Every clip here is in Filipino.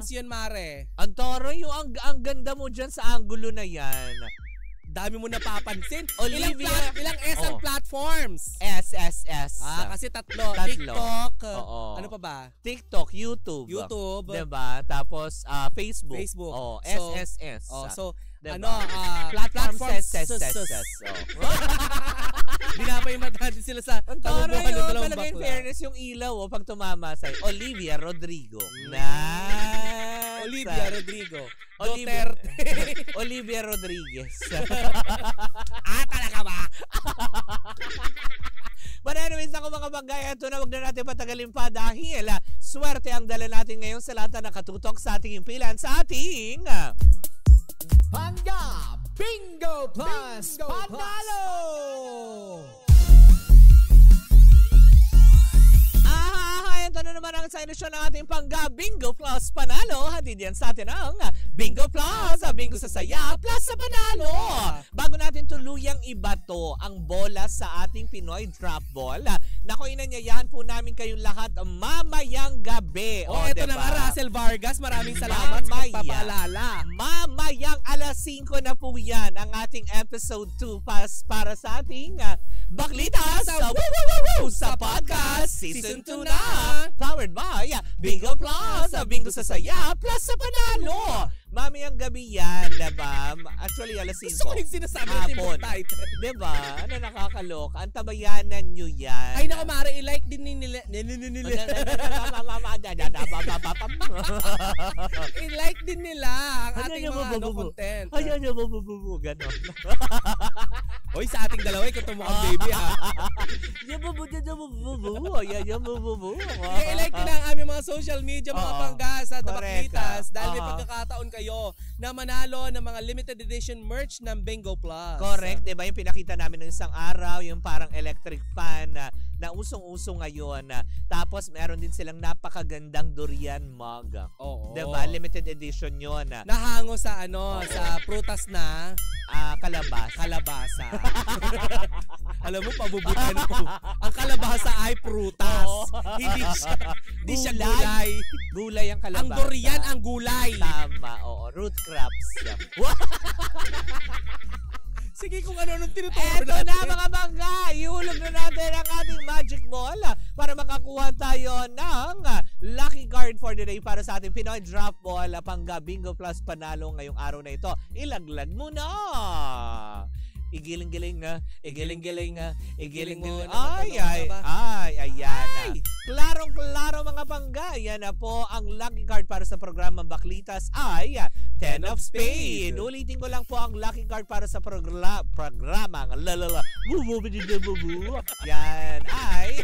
platforms yun, Mare? Ang toro yung ang ganda mo dyan sa angulo na yan. Dami mo napapansin. Olivia. Ilang S ang platforms? SSS. Kasi tatlo. TikTok. Ano pa ba? TikTok, YouTube. Diba? Tapos Facebook. SSS. So, diba? Platforms. Dinapay-matahan din sila sa kalubuhan ng dalawang bakla. In fairness, yung ilaw pag tumama sa'yo. Olivia Rodrigo. Olivia Rodrigo. Duterte. Olivia Rodriguez. Talaga ba? But anyways, ako mga bagay, ito na, wag na natin patagalin pa dahil swerte ang dala natin ngayon sa lahat na nakatutok sa ating impilan sa ating Pangga Bingo Plus Panalo! Ito na naman ang sa edisyon ng ating Pangga Bingo Plus Panalo. Hatid yan sa atin ang Bingo Plus, Bingo sa Saya Plus sa Panalo. Bago natin tuluyang ibato ang bola sa ating Pinoy Drop Ball, naku, inanyayahan po namin kayong lahat mamayang gabi. Ito na nga, Russell Vargas, maraming salamat sa pagpapaalala. Mamayang alas 5 na po yan ang ating episode 2 para sa ating Baklitas sa podcast Season 2 na. Powered by Bingo Plus, Bingo sa Saya Plus sa Panalo. Mamayang gabi yan, diba? Actually, alas 5. Gusto ko yung sinasabi natin yung title. Diba? Ano nakakaloka? Ang tabayanan nyo yan. Ay, naku, Mare, i-like din nila. I-like din nila ang ating mga content. Ay, ganon. Oy, sa ating dalawa, ikaw tumukhang baby, ha? I-like din ang aming mga social media, mga Pangga sa Baklitas. Dahil may pagkakataon kayo na manalo ng mga limited edition merch ng Bingo Plus. Correct, diba? Yung pinakita namin ng isang araw, yung parang electric fan na usong-uso ngayon. Tapos meron din silang napakagandang durian mug. Diba? Limited edition yun. Nahango sa sa prutas na kalabasa. Alam mo, pabubutan ko. Ang kalabasa ay prutas. Hindi siya gulay. Gulay ang kalabasa. Ang durian ang gulay. Tama, root crops. Sige, kung ano nung tinuturo natin. Eto na mga Bangga, ihulog na natin ang ating magic ball para makakuha tayo ng lucky card for the day para sa ating Pinoy Drop Ball Pangga Bingo Plus Panalo ngayong araw na ito. Ilaglag mo na! Igiling-giling na, igiling-giling na, igiling-giling. Ayan na. Klarong-klaro mga Bangga. Yan na po ang lucky card para sa programang Baklitas ay 10 of Spade. Ulitin ko lang po ang lucky card para sa programang yan ay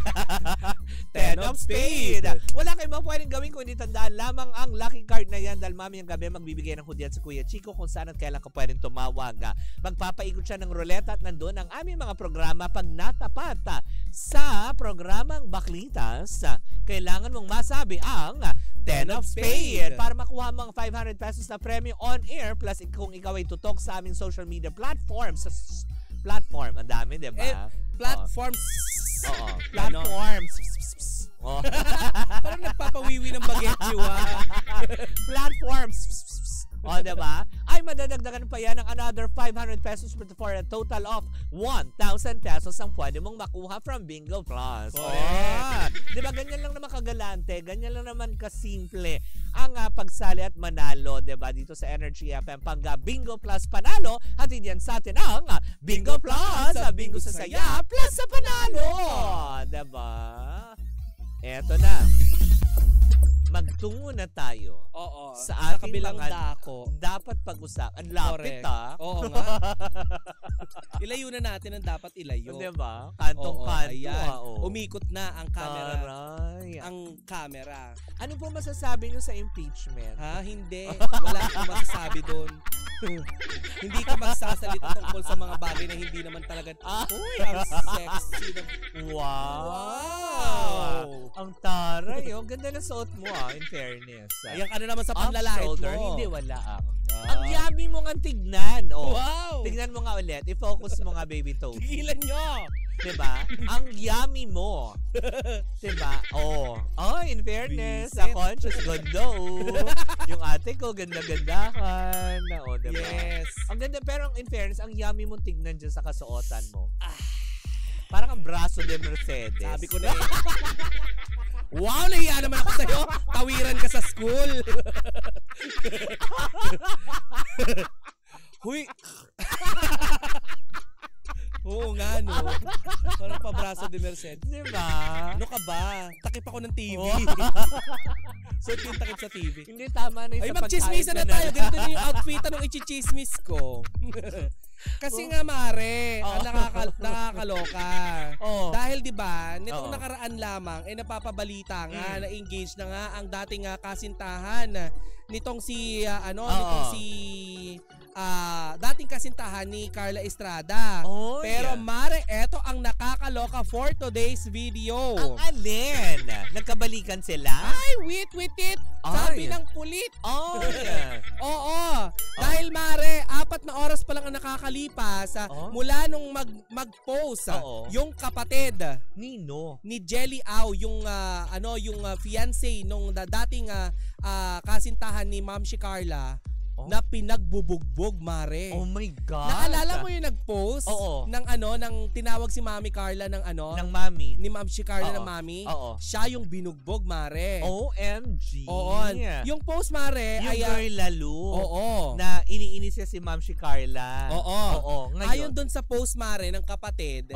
10 of Spade. Wala kayong mga pwedeng gawin kung hindi tandaan lamang ang lucky card na yan dahil mamayang gabi magbibigay ng hudyat sa Kuya Chico kung saan at kailan ka pwedeng tumawag. Magpapaikot siya ng ruleta at nandun ang aming mga programa. Pag natapat sa programang Baklitas, kailangan mong masabi ang 10 of Spade para makuha mo ang 500 pesos na premium on air plus kung ikaw ay tutok sa aming social media platforms. Ang dami, diba? Platforms. Platforms. Parang nagpapawiwi ng bagets, Platforms. Diba? Ay madadagdagan pa yan ng another 500 pesos for a total of 1,000 pesos ang pwede mong makuha from Bingo Plus. Diba ganyan lang naman kagalante, ganyan lang naman kasimple ang pagsali at manalo, diba? Dito sa Energy FM Pangga Bingo Plus Panalo, hatid yan sa atin ang Bingo Plus, Bingo sa Saya Plus sa Panalo. Diba? Eto na. Magtungo na tayo sa ating kabilang mga dako. Dapat pag-usapan. Ang lapit Oo nga. Ilayo na natin ang dapat ilayo. Diba? Kantong-kanto. Umikot na ang camera. Ang camera. Ano po masasabi nyo sa impeachment? Hindi. Wala akong masasabi doon. Hindi ka magsasalita tungkol sa mga bagay na hindi naman talaga. Uy, ang sexy. Wow! Ang taray. Ang ganda na suot mo in fairness. Ayan ka na naman sa panlalait mo. Hindi, wala. Ang yummy mo nga tignan. Wow! Tignan mo nga ulit. I-focus mo nga, baby toe. Tigilan nyo! Diba? Ang yummy mo. Diba? In fairness, sa conscious gondo. Yung ate ko, ganda-gandahan. O, diba? Yes. Ang ganda, pero in fairness, ang yummy mong tignan dyan sa kasuotan mo. Parang ang braso de Mercedes. Sabi ko na eh. Wow, nahiya naman ako sa'yo. Tawiran ka sa school. Huy. Oo nga, no. Parang pabraso de Mercedes. Diba? Ano ka ba? Takip ako ng TV. So, yung takip sa TV. Hindi tama na yung Ay, sa magchismisan na tayo. Ganito na yung outfit ng ichichismis ko. Kasi nga, Mare, ang nakakaloka. Dahil, di ba, nitong nakaraan lamang, napapabalita nga, na-engage na nga ang dating kasintahan nitong si, dating kasintahan ni Carla Estrada. Pero Mare, eto ang nakakaloka for today's video. Ang alin? Nagkabalikan sila? Ay, wait it. Sabi ng pulit. Oo. Dahil Mare, 4 na oras pa lang ang nakakalipas mula nung mag-post yung kapatid Nino ni Jelly Au, yung fiancé nung dating kasintahan ni Ma'am si Carla. Na pinagbubugbog, Mare. Oh my God. Naalala mo yung nag-post ng tinawag si Mami Carla ng mami. Ni Ma'am si Carla ng mami. Siya yung binugbog, Mare. OMG. Oo. Yung post, Mare, yung girl lalo. Oo. Na iniinis siya si Ma'am si Carla. Oo. Ngayon. Ayon dun sa post, Mare, ng kapatid,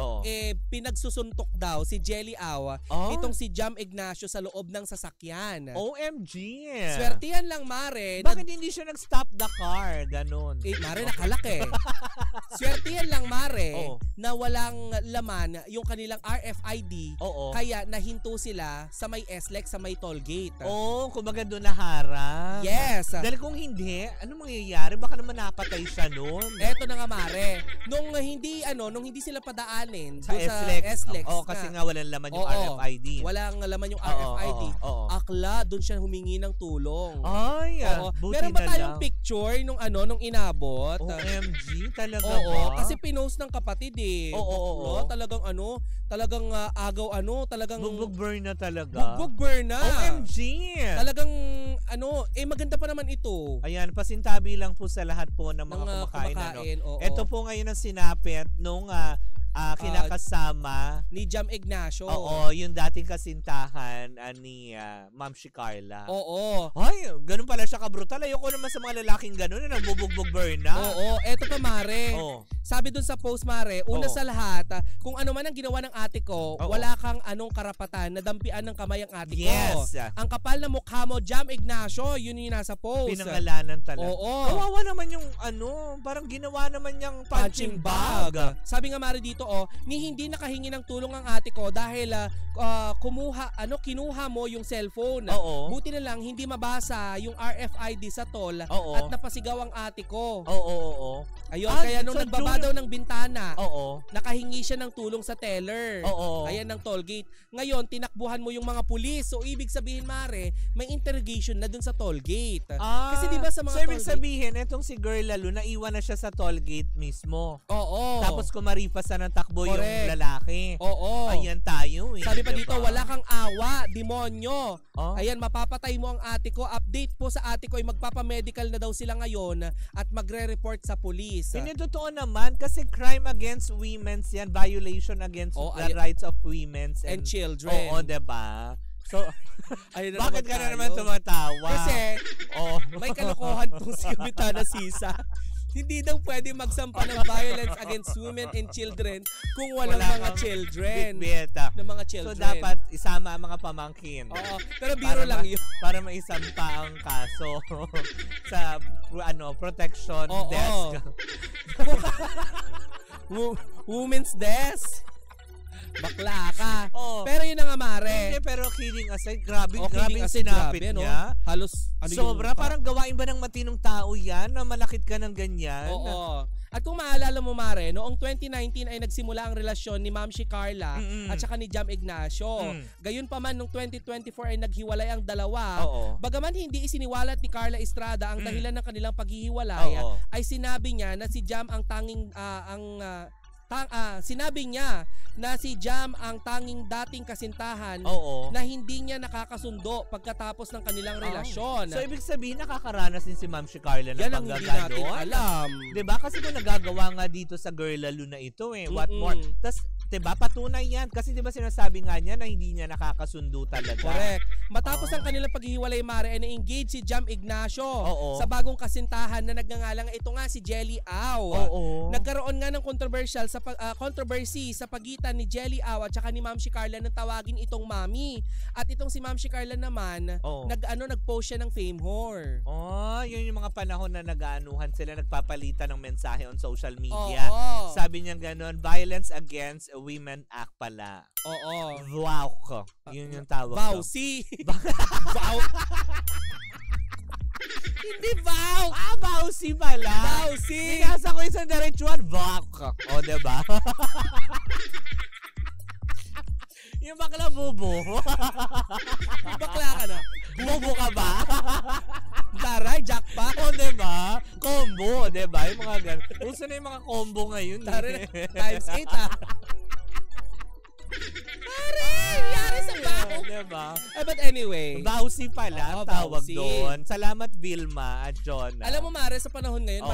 pinagsusuntok daw si Jelly Au itong si Jam Ignacio sa loob ng sasakyan. OMG. Swertihan lang, Mare. Bakit hindi siya nag-stop the car? Ganon. Mare, nakalaki. Swertihan lang, Mare, na walang laman yung kanilang RFID. Kaya nahinto sila sa may SLEX, sa may toll gate. Kumbaga doon naharap. Yes. Dahil kung hindi, ano mangyayari? Baka naman napatay siya noon. Eto na nga, Mare. Nung hindi sila padaanin sa doon SLEX. sa Kasi nga walang laman yung RFID. Walang laman yung RFID. Akla, doon siya humingi ng tulong. Ay, buti meron ba na tayong lang. Picture nung inabot? OMG, talaga ba? Kasi pinost ng kapatid eh. Talagang talagang bugbog burn na talaga. Bugbog burn na. OMG. Talagang maganda pa naman ito. Ayan, pasintabi lang po sa lahat po ng mga kumakain. Ito po ngayon ang sinapit nung kinakasama ni Jam Ignacio. Yung dating kasintahan ni Ma'am si Carla. Ay, ganun pala siya kabrutal. Ayoko naman sa mga lalaking ganun na nagbubugbog burn na. Eto pa, Mare. Sabi dun sa post, Mare, una sa lahat, kung ano man ang ginawa ng ate ko, wala kang karapatan na dampian ng kamay ang ate ko. Ang kapal na mukha mo, Jam Ignacio, yun yung nasa post. Pinangalanan talaga. Kawawa naman yung parang ginawa naman yung punching bag. Sabi nga, Mare, dito ni hindi nakahingi ng tulong ang ate ko dahil kinuha mo yung cellphone. Buti na lang hindi mabasa yung RFID sa toll at napasigaw ang ate ko. Ayun, kaya nung nagbaba daw ng bintana, nakahingi siya ng tulong sa teller. Ayan ng toll gate. Ngayon, tinakbuhan mo yung mga pulis. So, ibig sabihin, Mare, may interrogation na dun sa toll gate. Kasi diba sa mga ibig sabihin, etong si girl lalo, naiwan na siya sa toll gate mismo. Tapos kumaripas na ng takbo yung lalaki. Ayan tayo. Sabi pa dito, wala kang awa, demonyo. Ayan, mapapatay mo ang ate ko. Update po sa ate ko ay magpapamedical na daw sila ngayon at magre-report sa pulis. Hindi totoo naman kasi crime against women's yan, violation against the rights of women's and children. Diba? So, bakit ka na tayo naman tumatawa? Kasi, may kalokohan tong si Kapitana Sisa. Hindi daw pwede magsampa ng violence against women and children kung walang mga children. Bitbita. Ng mga children. So, dapat isama ang mga pamangkin. Pero biro lang yun. Para maisampa ang kaso sa protection desk. Women's desk. Bakla ka. Pero yun na nga, Mare. Hindi, pero kidding aside, grabe kidding yung aside, sinapit grabe, niya. Halos, sobra, parang gawain ba ng matinong tao yan na malakit ka ng ganyan? At kung maalala mo, Mare, noong 2019 ay nagsimula ang relasyon ni Ma'am si Carla at saka ni Jam Ignacio. Gayon pa man, noong 2024 ay naghiwalay ang dalawa. Bagaman hindi isiniwalat ni Carla Estrada ang dahilan ng kanilang paghihiwalay, ay sinabi niya na si Jam ang tanging sinabi niya na si Jam ang tanging dating kasintahan na hindi niya nakakasundo pagkatapos ng kanilang relasyon. So, ibig sabihin, nakakaranas din si Ma'am Carla ng yan ang hindi natin alam. Diba? Kasi kung nagagawa nga dito sa Girl Lalo na ito what more. Tas, diba, patunay yan. Kasi diba sinasabi nga niya na hindi niya nakakasundo talaga. Correct. Matapos ang kanilang paghihiwalay, Mare, ay na-engage si Jam Ignacio sa bagong kasintahan na nagngangalang ito nga si Jelly Au. Nagkaroon nga ng controversy sa pagitan ni Jelly Au at saka ni Ma'am Carla nang tawagin itong mami. At itong si Ma'am Carla naman, nag-post siya ng fame whore. Yun yung mga panahon na nag-aanuhan sila, nagpapalitan ng mensahe on social media. Sabi niya gano'n, violence against women act pala. Wow. Yun yung tawag ko. Vowsy. Vow. Hindi vow. Vowsy pala. Vowsy. Binasa ko isang diretsuhan. Vok. Diba? Yung bakla bubo. Yung bakla ka na. Bubo ka ba? Taray, jackpot. Diba? Combo, diba? Yung mga ganun. Uso na yung mga combo ngayon. Taray, times 8 Yari sa baho. Diba? But anyway. Vowsy pala ang tawag doon. Salamat Vilma at John. Alam mo, Mare, sa panahon ngayon,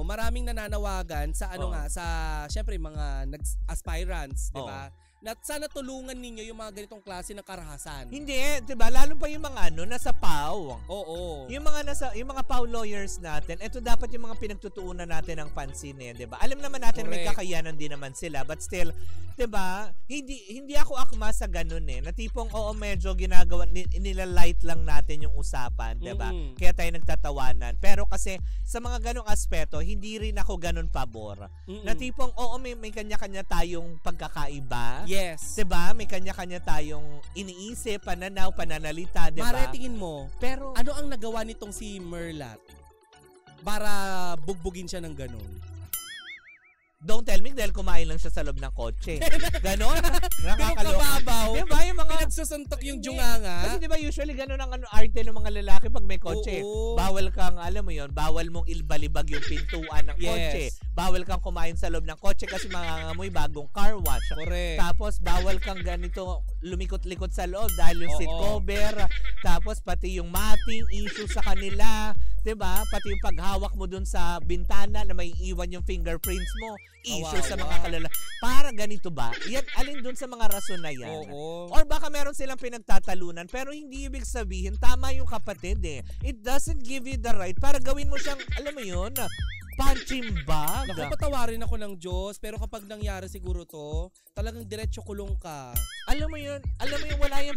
maraming nananawagan sa sa syempre mga aspirants, di ba? Na sana tulungan ninyo yung mga ganitong klase ng karahasan. Hindi, 'di ba? Lalo pa yung mga nasa PAW. Yung mga PAW lawyers natin, ito dapat yung mga pinagtutuunan natin ng pansin 'di ba? Alam naman natin na may kakayanan din naman sila, but still, 'di ba? Hindi ako akma sa ganun na tipong medyo ginagawa nila-light lang natin yung usapan, 'di ba? Kaya tayo nagtatawanan. Pero kasi sa mga ganung aspeto, hindi rin ako ganun pabor. Na tipong may kanya-kanya tayong pagkakaiba. Yes. Diba? May kanya-kanya tayong iniisip, pananaw, pananalita, diba? Mare, tingin mo, pero ano ang nagawa nitong si Merlat para bugbugin siya ng ganun? Don't tell me dahil kumain lang siya sa loob ng kotse. Ganon? Nakakaloka. Diba yung mga pinagsusuntok yung junganga? Kasi diba usually ganon ang arte ng mga lalaki pag may kotse. Bawal kang, alam mo yon, bawal mong ilbalibag yung pintuan ng kotse. Bawal kang kumain sa loob ng kotse kasi mangangamoy bagong car wash. Correct. Tapos bawal kang ganito lumikot-likot sa loob dahil yung seat cover. Tapos pati yung matting issue sa kanila. Diba? Pati yung paghawak mo dun sa bintana na may iwan yung fingerprints mo. Issue sa mga kalala. Para ganito ba? Yan, alin dun sa mga rason na yan? Or baka meron silang pinagtatalunan pero hindi ibig sabihin tama yung kapatid It doesn't give you the right para gawin mo siyang, alam mo yun, punching bag. Naku, patawarin ako ng Diyos, pero kapag nangyari siguro to, talagang diretso kulong ka. Alam mo yun, wala yung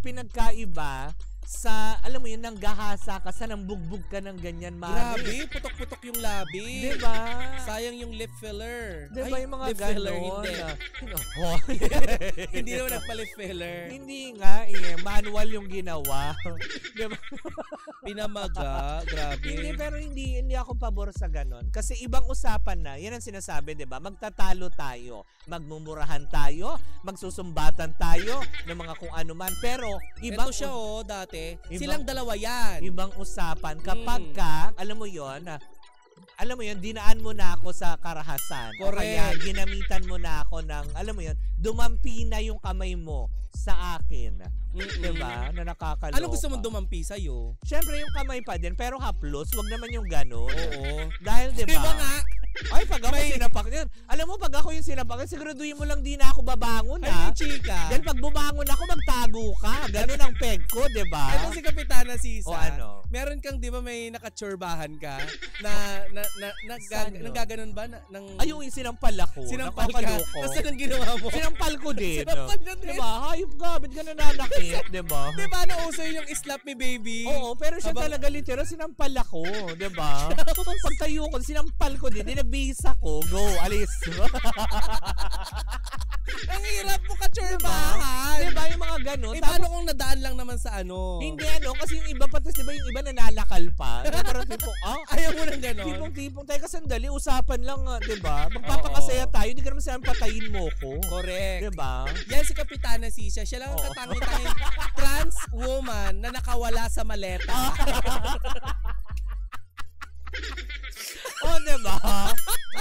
pinagkaiba sa, alam mo yun, nanggahasa ka, sa nambugbog ka ng ganyan, Mari. Grabe, putok-putok yung labi. Diba? Sayang yung lip filler. Diba yung mga lip ganon? filler, hindi. Hindi naman nagpa-lip filler. Hindi nga, manual yung ginawa. Diba? Pinamaga, grabe. Hindi, pero hindi ako pabor sa ganon. Kasi ibang usapan na, yan ang sinasabi, diba? Magtatalo tayo, magmumurahan tayo, magsusumbatan tayo ng mga kung ano man. Pero, ibang... Ito siya dati. Silang dalawa yan. Ibang usapan. Kapag ka, alam mo yon, dinaan mo na ako sa karahasan. Correct. Kaya ginamitan mo na ako ng, alam mo yon, dumampi na yung kamay mo sa akin. Diba? Na nakakaloka. Ano gusto mong dumampi sa'yo? Siyempre yung kamay pa din, pero haplos, wag naman yung gano'n. Oo. Dahil diba? Diba nga? Ay, pag ako sinapak yun. Alam mo, pag ako yung sinapak, siguraduhin mo lang di na ako babangon, Ay, chika. Dahil pag bumangon ako, magtago ka. Ganun ang peg ko, diba? Ito si Kapitana Sisa. O ano? Meron kang, di ba, may nakatsurbahan ka naggaganon ba? Ay, yung sinampal ako. Sinampal ka. Tapos anong ginawa mo? Sinampal ko din. Sinampal niya din. Diba? Hayop ka, ba't ka nananakit? Diba? Diba, nauso yung slap me baby? Oo, pero siya talaga literal, sinampal ako. Diba? Pagtayo ko, sinampal ko din. Nagbihis ako. Go, alis. Ang hirap mo ka-churbahan. Diba yung mga gano'n? Paano kung nadaan lang naman sa Hindi kasi yung iba patas, diba yung iba nanalakal pa? Parang tipong, ayaw mo ng gano'n? Tipong, tayo kasandali, usapan lang, diba? Magpapakasaya tayo, hindi ka naman sila patayin mo ko. Correct. Diba? Yan si Kapitana Sisa, siya lang ang katangin-tangin trans woman na nakawala sa maleta. Diba?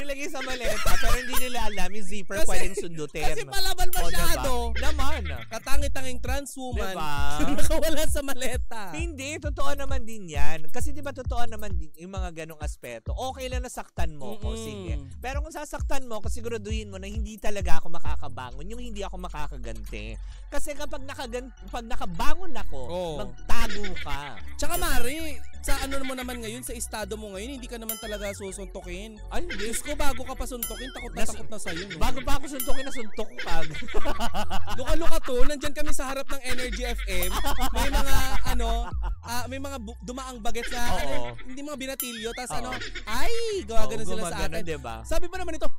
Nilagay sa maleta, pero hindi nila alam yung zipper pwedeng sundutin. Kasi palaban masyado. Naman. Katangi-tanging trans woman. Diba? Nakawala sa maleta. Hindi, totoo naman din yan. Kasi di ba totoo naman din yung mga ganong aspeto. Okay lang nasaktan mo ko, sige. Pero kung sasaktan mo, siguraduhin mo na hindi talaga ako makakabangon, yung hindi ako makakaganti. Kasi kapag nakabangon ako, magtago ka. Tsaka Mari, sa ano mo naman ngayon, sa estado mo ngayon, hindi ka naman talaga susuntukin. Ay, Diyos ko, bago ka pa suntukin, takot na sa'yo. No? Bago pa ako suntukin, nasuntok ko kag. Luka-luka to, nandyan kami sa harap ng Energy FM. May mga, may mga dumaang bagets na, hindi mga binatilyo, tas gawa ganun sila sa akin. Diba? Sabi pa naman ito,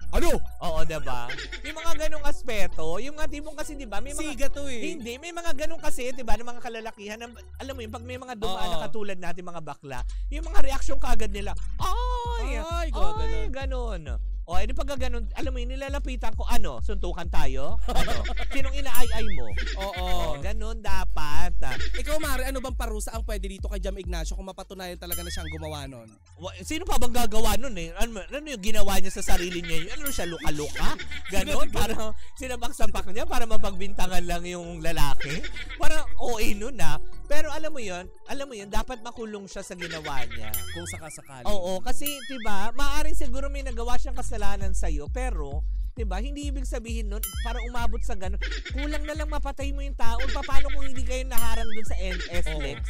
Oo, diba? May mga ganong aspeto, yung nga tipong kasi, diba, may mga... Siga to eh. Hindi, may mga ganong kasi, diba, ng mga kalalakihan, alam mo yun, pag may mga dumaan na katulad natin, mga bakla, yung mga reaksyon kagad nila, ganon. O, edi pag ganon, alam mo yun, nilalapitan ko, suntukan tayo? Sinong inaay-ay mo? Oo. Ganon dapat. Ikaw, Mari, ano bang parusa ang pwede dito kay Jam Ignacio kung mapatunayan talaga na siyang gumawa nun? Sino pa bang gagawa nun eh? Ano yung ginawa niya sa sarili niya? Ano siya, luka-luka? Ganon? Parang sinabak-sapak niya para mapagbintangan lang yung lalaki? Parang OA nun Pero alam mo yun, dapat makulong siya sa ginawa niya. Kung sakasakali. Oo, kasi, diba, maaaring siguro may nagawa siyang kasalanan sa'yo, pero, diba, hindi ibig sabihin nun, para umabot sa ganun, kulang na lang mapatay mo yung tao. Paano kung hindi kayo naharang dun sa NSLEX?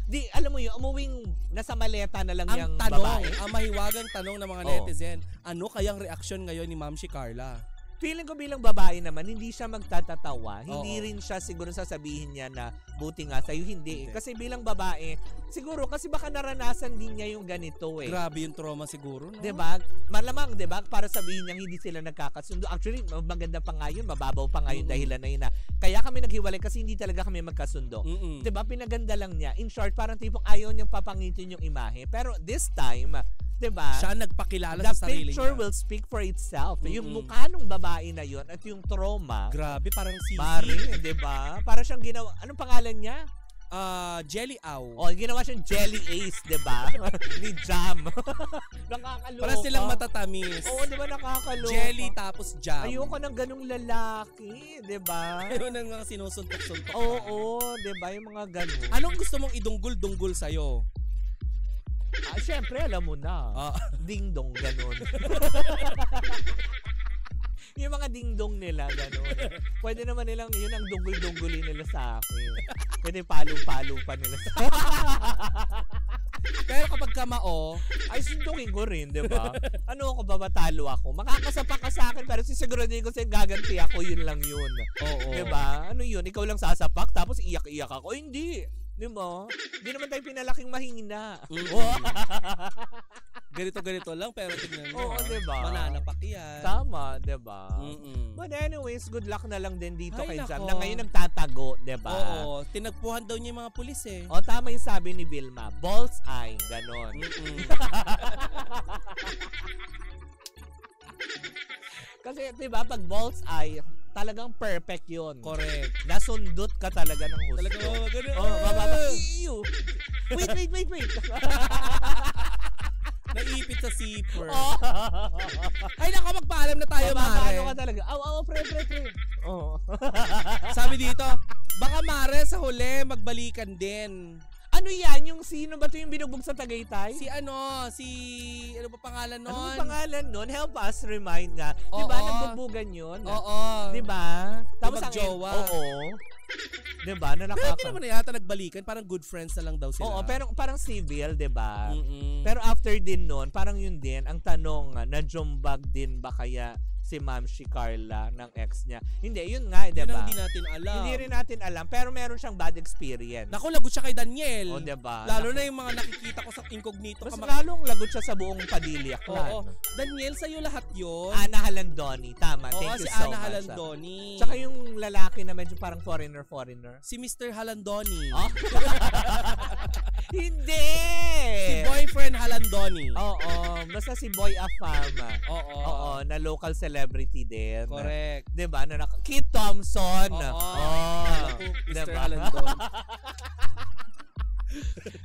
Di, alam mo yun, umuwing nasa maleta na lang yung babae. Ang mahiwagang tanong ng mga netizen, ano kayang reaksyon ngayon ni Ma'am si Carla? Feeling ko bilang babae naman, hindi siya magtatatawa. Hindi rin siya siguro sasabihin niya na buti nga sa'yo. Hindi. Kasi bilang babae, siguro kasi baka naranasan din niya yung ganito eh. Grabe yung trauma siguro, no? Diba? Malamang, diba? Para sabihin niya hindi sila nagkakasundo. Actually, maganda pa nga yun. Mababaw pa nga yung dahilan na yun kaya kami naghiwalay kasi hindi talaga kami magkasundo. Diba? Pinaganda lang niya. In short, parang tipong ayaw niyang papangitin yung imahe. Pero this time, diba? Siya nagpakilala sa sarili niya. The picture will speak for itself. Yung mukha ng babae na yun at yung trauma. Grabe, parang sisi. Mari, diba? Para siyang ginawa. Anong pangalan niya? Jelly Aw. Ginawa siyang Jelly Ace, diba? Ni Jam. Nakakaloka. Para silang matatamis. Oo, diba nakakaloka? Jelly tapos Jam. Ayoko ng ganung lalaki, diba? Ayun ang mga sinusuntok-suntok. Oo, diba? Yung mga ganun. Anong gusto mong idunggol-dunggol sa'yo? Siyempre, alam mo na. Ding-dong, ganun. Yung mga ding-dong nila, ganun. Pwede naman nilang, yun ang dunggol-dunggolin nila sa akin. Pwede palo-palo pa nila sa Pero kapag kamao, ay sundukin ko rin, di ba? Ano ako, babatalo ako? Makakasapa ka sa akin, pero sisiguraduhin ko sa'yo gaganti ako, yun lang yun. Oo. Di ba? Ano yun? Ikaw lang sasapak, tapos iyak-iyak ako. Hindi. Di ba? Hindi naman tayo pinalaking mahina. Ganito-ganito lang, pero tignan mo. Oo, diba? Mananapak yan. Tama, diba? But anyways, good luck na lang din dito kay Jam na ngayon nagtatago, diba? Oo, tinagpuhan daw niya yung mga pulis eh. Tama yung sabi ni Vilma. Balls eye, ganon. Kasi, diba, pag balls eye, talagang perfect yun. Correct. Nasundot ka talaga ng gusto. Talagang, ganun. Bababa. Wait. Naipit sa zipper. Ay, naku, magpaalam na tayo, Mare. Ano ka talaga? Pre. Sabi dito, baka Mare sa huli, magbalikan din. Ano yan? Yung sino ba ito yung binugbog sa Tagaytay? Ano ba pangalan nun? Ano ba pangalan nun? Help us remind nga. Diba, nagbubugan yun? Oo. Diba? Tapos ang jowa. Oo. Diba? Pero hindi naman yata nagbalikan. Parang good friends na lang daw sila. Oo, pero parang civil, diba? Pero after din nun, parang yun din, ang tanong, najumbag din ba kaya si Ma'am si Carla ng ex niya? Hindi, yun nga, diba? Yun ang hindi natin alam. Hindi rin natin alam, pero meron siyang bad experience. Naku, lagot siya kay Daniel. Diba? Lalo na yung mga nakikita ko sa incognito. Mas lalong lagot siya sa buong Padilla clan. Oo. Daniel, sa'yo lahat yun. Ana Halandoni, tama. Thank you so much. Ana Halandoni. Tsaka yung lalaki na medyo parang foreigner. Si Mr. Halandoni. Hindi! Si boyfriend Halandoni. Oo, basta si Boy Afama. Oo, na local celebrity din. Correct. Diba? Kit Thompson. Oo. Mr. Halandoni.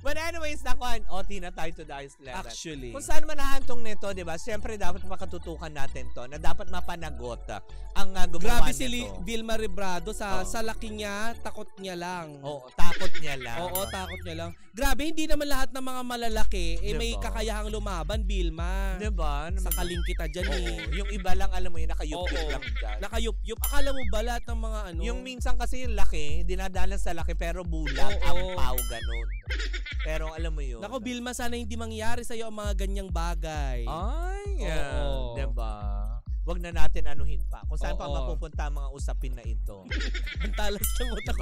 But anyways, nakuhan, Tina tayo to the highest level. Actually. Kung saan man nahantong nito, di ba? Siyempre, dapat makatutukan natin to na dapat mapanagot ang gumawa Grabe nito. si Vilma Rebrado sa laki niya, takot niya lang. Oo, takot niya lang. Oo, takot niya lang. Grabe, hindi naman lahat ng mga malalaki may kakayahang lumaban, Vilma. Diba? Sa kita dyan Yung iba lang, alam mo yun, nakayup-yup lang dyan. Nakayup-yup. Akala mo ba lahat ng mga Yung minsan kasi yung laki, dinadalan sa laki pero bulag, ampaw, ganun. Pero alam mo yun. Nako, Vilma, sana hindi mangyari sa'yo ang mga ganyang bagay. Ay, diba? Wag na natin anuhin pa. Kung saan pa mapupunta ang mga usapin na ito. Ang talas ng utak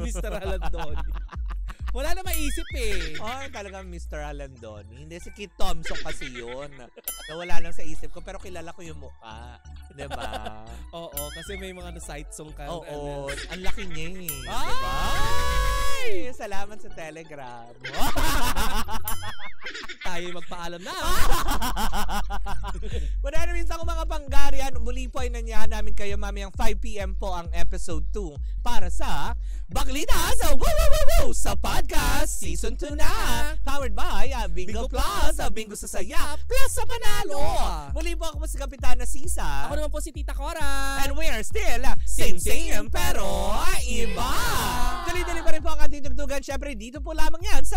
Mr. Alandoni. Wala na maisip Talagang Mr. Alandoni. Hindi, si Kit Thompson kasi yun. Nawala lang sa isip ko, pero kilala ko yung mukha. Diba? Oo, kasi may mga side song ka. Oo, ang laki niya Ay! Diba? Salamat sa Telegram. Tayo magpaalam na. But anyways, ako mga panggarian, muli po ay nanyahan namin kayo mamayang 5 p.m. po ang episode 2 para sa Baklita sa sa podcast Season 2 na. Powered by Bingo Plus, Bingo sa Saya, Plus sa Panalo. Muli po ako si Kapitana Sisa. Ako naman po si Tita Cora. And we are still same pero iba. Dali-dali pa rin po ang ating tugtugan. Syempre, dito po lamang yan sa